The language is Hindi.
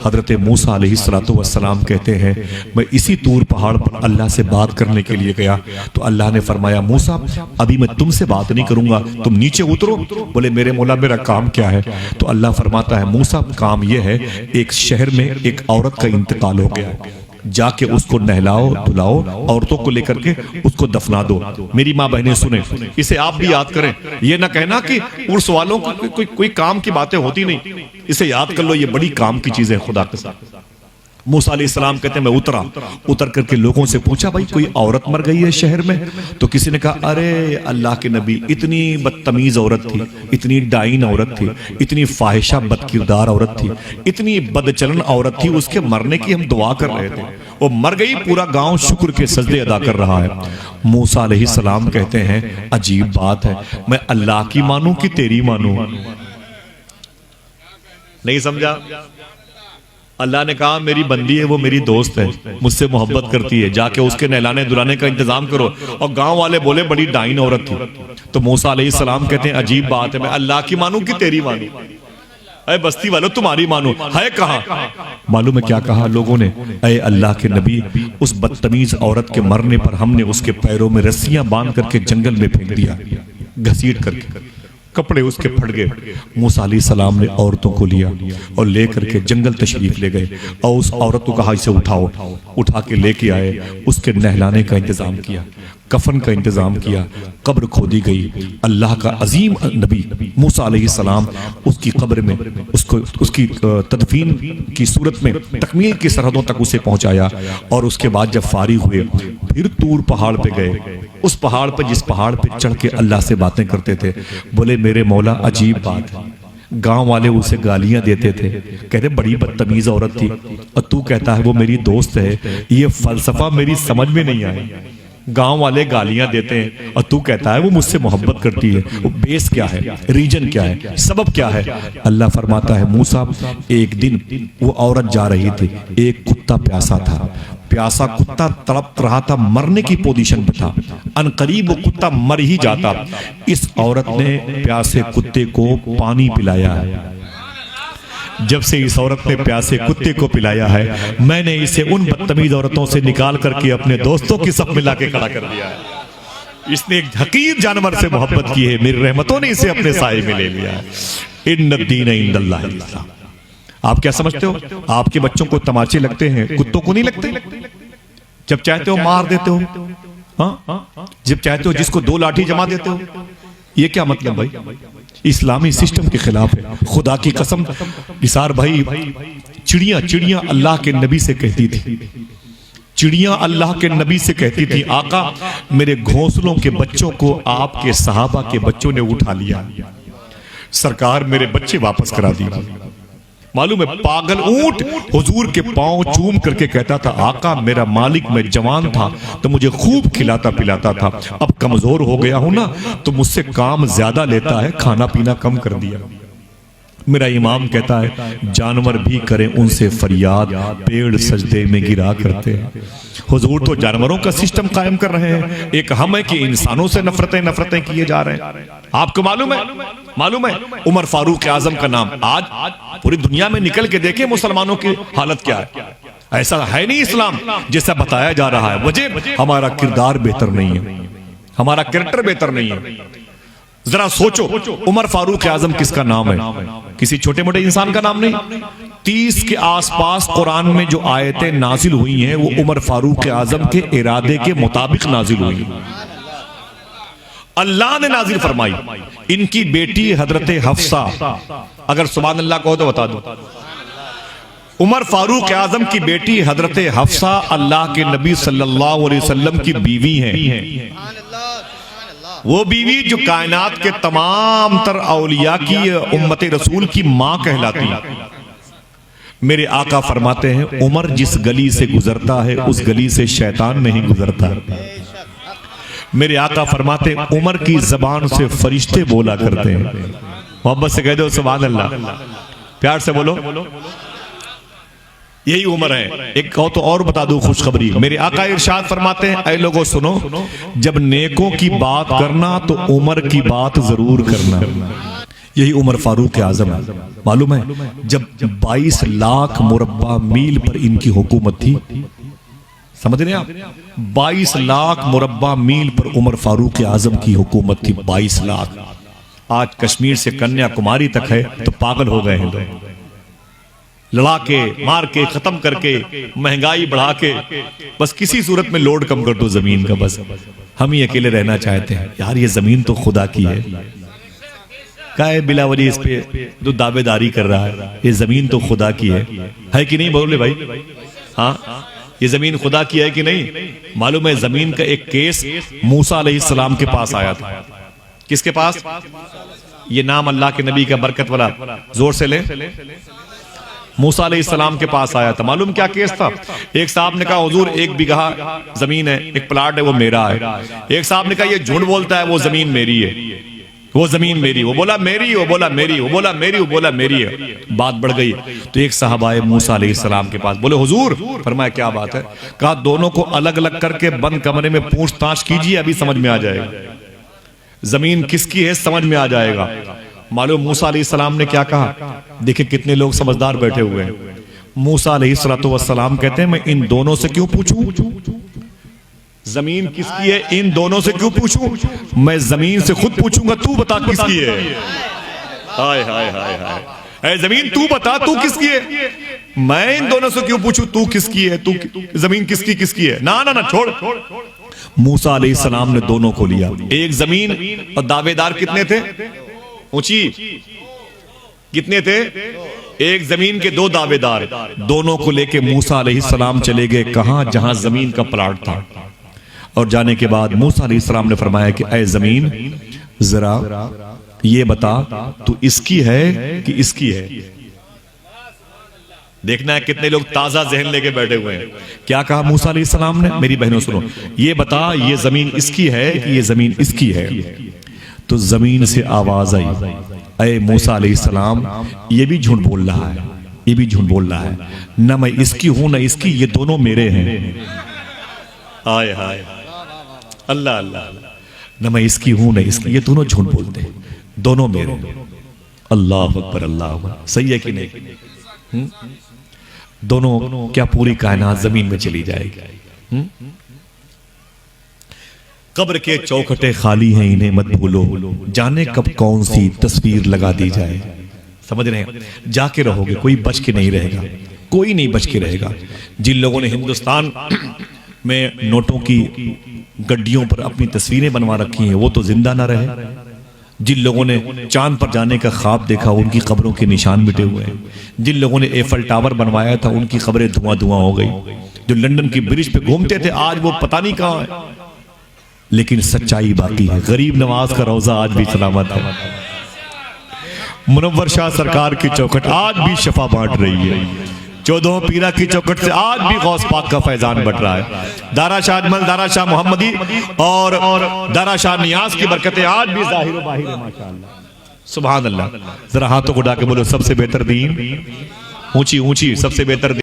हजरत मूसा अलैहिस्सलाम कहते हैं मैं इसी तूर पहाड़ पर अल्लाह से बात करने के लिए गया तो अल्लाह ने फरमाया मूसा अभी मैं तुमसे बात नहीं करूंगा, तुम नीचे उतरो। बोले मेरे मौला मेरा काम क्या है? तो अल्लाह फरमाता है मूसा काम यह है, एक शहर में एक औरत का इंतकाल हो गया, जाके उसको नहलाओ धुलाओ, औरतों को लेकर के उसको दफना दो। मेरी माँ बहनें सुने, इसे आप भी याद करें। ये ना कहना कि उर्स वालों को कोई काम की बातें होती नहीं, इसे याद कर लो, ये बड़ी काम की चीजें खुदा के साथ। मूसा अलैहिस्सलाम कहते हैं मैं उतर करके लोगों से पूछा भाई कोई औरत मर गई है शहर में? तो किसी ने कहा अरे अल्लाह के नबी इतनी बदतमीज औरत थी, इतनी डाइन औरत थी, इतनी फाहिशा बदकिरदार औरत थी, इतनी बदचलन औरत थी, उसके मरने की हम दुआ कर रहे थे, वो मर गई, पूरा गांव शुक्र के सजदे अदा कर रहा है। मूसा अलैहिस्सलाम कहते हैं अजीब बात है, मैं अल्लाह की मानूं कि तेरी मानूं? नहीं समझा? अल्लाह ने कहा मेरी बंदी है, वो मेरी दोस्त है, मुझसे मोहब्बत करती है, जाके उसके नहलाने दुलाने का इंतजाम करो। और गांव वाले बोले बड़ी डाइन औरत थी। तो मूसा अलैहिस्सलाम कहते हैं अजीब बात है, मैं अल्लाह की मानूं कि तेरी मानूं? अरे बस्ती वालों तुम्हारी मानूं है कहां? मालूम है क्या कहा लोगों ने? अरे अल्लाह के नबी उस बदतमीज औरत के मरने पर हमने उसके पैरों में रस्सियां बांध करके जंगल में फेंक दिया, घसीट करके, कपड़े उसके फट गए। मूसा अलैहिस्सलाम ने औरतों को लिया और लेकर के जंगल तशरीफ ले गए और उस औरत को कहा इसे उठाओ, उठा के लेके आए, उसके नहलाने का इंतजाम किया, कफन का इंतजाम किया, कब्र खोदी गई। अल्लाह का अजीम नबी मूसा अलैहिस्सलाम उसकी कब्र में उसको उसकी तदफीन की सूरत में तकमील की सरहदों तक उसे पहुंचाया। और उसके बाद जब फारिग हुए फिर तूर पहाड़ पे गए, उस पहाड़ पे जिस पहाड़ पे चढ़ के अल्लाह से बातें करते थे। बोले मेरे मौला अजीब बात है, गांव वाले उसे गालियां देते थे, कहते बड़ी बदतमीज औरत थी, और तू कहता है वो मेरी दोस्त है। ये फलसफा मेरी समझ में नहीं आई। गांव वाले गालियां देते हैं और तू कहता है वो मुझसे मोहब्बत करती है। वो बेस क्या है, रीजन क्या है, सबब क्या है? अल्लाह फरमाता है मूसा एक दिन वो औरत जा रही थी, एक कुत्ता प्यासा था, प्यासा कुत्ता तड़प रहा था, मरने की पोजीशन में था, अनकरीब वो कुत्ता मर ही जाता। इस औरत ने प्यासे कुत्ते को पानी पिलाया है। जब से इस औरत ने प्यासे कुत्ते को पिलाया है, मैंने इसे उन बदतमीज औरतों से निकाल करके अपने दोस्तों की सब मिला के खड़ा कर दिया है। इसने एक हकीर जानवर से मोहब्बत की है, मेरी रहमतों ने इसे अपने साए में ले लिया है। इन्नद्दीन इंदल्लाह। आप क्या समझते हो? आपके बच्चों को तमाचे लगते हैं, कुत्तों को नहीं लगते? जब चाहते हो मार देते हो, हाँ? जब चाहते हो जिसको दो लाठी जमा देते हो। ये क्या मतलब भाई? इस्लामी सिस्टम के खिलाफ है। खुदा की कसम निसार भाई, चिड़िया अल्लाह के नबी से कहती थी, चिड़िया अल्लाह के नबी से कहती थी आका मेरे घोंसलों के बच्चों को आपके सहाबा के बच्चों ने उठा लिया, सरकार मेरे बच्चे वापस करा दिए। मालूम है पागल ऊंट हुजूर के पांव चूम करके कहता था आका मेरा मालिक मैं जवान था तो मुझे खूब खिलाता पिलाता था, अब कमजोर हो गया हूं ना तो मुझसे काम ज्यादा लेता है, खाना पीना कम कर दिया। मेरा इमाम कहता है जानवर भी करें उनसे फरियाद, पेड़ सजदे में गिरा करते हैं। हुजूर तो जानवरों का सिस्टम कायम कर रहे हैं, एक हम है कि इंसानों से नफरतें किए जा रहे हैं। आपको मालूम है उमर फारूक आजम का नाम आज पूरी दुनिया में निकल के देखे मुसलमानों की हालत क्या है। ऐसा है नहीं इस्लाम जैसा बताया जा रहा है। वजह हमारा किरदार बेहतर नहीं है, हमारा कैरेक्टर बेहतर नहीं है। जरा सोचो उमर फारूक आजम किसका नाम है? किसी छोटे मोटे इंसान का नाम नहीं। 30 के आसपास कुरान में जो आयतें नाजिल हुई हैं वो उमर फारूक आजम के इरादे के मुताबिक नाजिल हुई, अल्लाह ने नाजिल फरमाई। इनकी बेटी हजरत हफ्सा, अगर सुभान अल्लाह कहो तो बता दो। उमर फारूक आजम की बेटी हजरत हफ्सा अल्लाह के नबी सल्लल्लाहु अलैहि वसल्लम की बीवी हैं। वो बीवी जो कायनात के तमाम तर औलिया की उम्मत रसूल की मां कहलाती है। मेरे आका फरमाते हैं उमर जिस गली से गुजरता है उस गली से शैतान नहीं गुजरता। मेरे आका फरमाते हैं उमर की जबान से फरिश्ते बोला करते हैं। मोहब्बत से कह दो सुभान अल्लाह, प्यार से बोलो। यही उम्र है। एक कहो तो और बता दूं खुशखबरी, मेरे आका इरशाद फरमाते हैं ऐ लोगों सुनो, जब नेकों की बात करना तो उम्र की बात जरूर करना। यही उमर फारूक आजम है। मालूम है जब 22 लाख मुरब्बा मील पर इनकी हुकूमत थी, समझ रहे हैं आप, 22 लाख मुरब्बा मील पर उमर फारूक आजम की हुकूमत थी। 22 लाख। आज कश्मीर से कन्याकुमारी तक है तो पागल हो गए हैं लोग। लड़ा के मार के खत्म करके महंगाई बढ़ा के बस किसी सूरत में लोड कम कर दो जमीन का, बस हम ही अकेले रहना चाहते हैं। यार ये जमीन तो खुदा की है, क्या है बिलावली इस पे जो दावेदारी कर रहा है? ये जमीन तो खुदा की है कि नहीं? बोले भाई, हाँ ये जमीन खुदा की है कि नहीं? मालूम है जमीन का एक केस मूसा अलैहिस्सलाम के पास आया था। किसके पास? ये नाम अल्लाह के नबी का बरकत वाला, जोर से ले। मूसा अलैहिस्सलाम के पास आया था। मालूम क्या केस था? एक साहब ने कहा हुजूर 1 बीघा जमीन है, एक प्लाट है, वो मेरा है। एक साहब ने कहा ये झूठ बोलता है, वो जमीन मेरी है, वो जमीन मेरी। वो बोला मेरी, वो बोला मेरी, वो बोला मेरी, वो बोला मेरी है। बात बढ़ गई तो एक साहब आए मूसा अलैहिस्सलाम के पास, बोले हुजूर। फरमाया क्या बात है? कहा दोनों को अलग अलग करके बंद कमरे में पूछताछ कीजिए, अभी समझ में आ जाएगा जमीन किसकी है, समझ में आ जाएगा। मालूम मूसा अलैहिस्सलाम ने क्या कहा? देखिए कितने लोग समझदार बैठे हुए हैं। मूसा अलैहिस्सलाम कहते हैं मैं इन दोनों से क्यों पूछूं? जमीन किसकी है इन दोनों से क्यों पूछूं? मैं जमीन से खुद पूछूंगा, तू बता किसकी है। हाय हाय हाय हाय, ऐ जमीन तू बता तू किसकी है। मैं इन दोनों से क्यों पूछूं तू किसकी है, तू जमीन किसकी किसकी है? ना ना ना छोड़। मूसा अलैहिस्सलाम ने दोनों को लिया। एक जमीन और दावेदार कितने थे? ऊंची कितने थे? एक जमीन के 2 दावेदार। दोनों को लेके मूसा अलैहिस्सलाम चले गए कहां? जहां जमीन का प्लाट था। और जाने के बाद मूसा अलैहिस्सलाम ने फरमाया कि ऐ जमीन जरा ये बता तू इसकी है कि इसकी है? देखना है कितने लोग ताजा जहन लेके बैठे हुए हैं। क्या कहा मूसा अलैहिस्सलाम ने? मेरी बहनों सुनो, ये बता ये जमीन इसकी है कि ये जमीन इसकी है? तो जमीन से आवाज आई, ऐ मूसा अलैहिस्सलाम ये भी झूठ बोल रहा है, ये भी झूठ बोल रहा है। न मैं इसकी हूं न इसकी, ये दोनों मेरे हैं। हाय हाय अल्लाह अल्लाह। न मैं इसकी हूं न इसकी, ये दोनों झूठ बोलते हैं, दोनों मेरे। अल्लाह अकबर अल्लाह अकबर। सही है कि नहीं? दोनों क्या पूरी कायनात जमीन में चली जाएगी? कब्र के चौखटे खाली हैं इन्हें मत भूलो, जाने कब कौन सी तस्वीर लगा दी जाए। समझ रहे हैं? जाके रहोगे, कोई बच के नहीं रहेगा, कोई नहीं बच के रहेगा। जिन लोगों ने हिंदुस्तान में नोटों की गड्डियों पर अपनी तस्वीरें बनवा रखी हैं वो तो जिंदा ना रहे। जिन लोगों ने चांद पर जाने का ख्वाब देखा उनकी कब्रों के निशान मिटे हुए हैं। जिन लोगों ने एफल टावर बनवाया था उनकी कब्रें धुआं धुआं हो गई। जो लंदन की ब्रिज पे घूमते थे आज वो पता नहीं कहां है। लेकिन सच्चाई बाकी है, गरीब नवाज का रोजा आज भी सलामत है। मुनव्वर शाह सरकार की चौखट आज भी शफा बांट रही है। 14 पीरा की चौखट से आज भी गौस पाक का फैजान बट रहा है। दारा शाह अजमल, दारा शाह मोहम्मदी और दारा शाह नियाज की बरकतें आज भी जाहिर बाहिर है माशाअल्लाह। सुभान अल्लाह। जरा हाथों को उठा के बोलो सबसे बेहतर दीन, ऊंची ऊंची सबसे बेहतर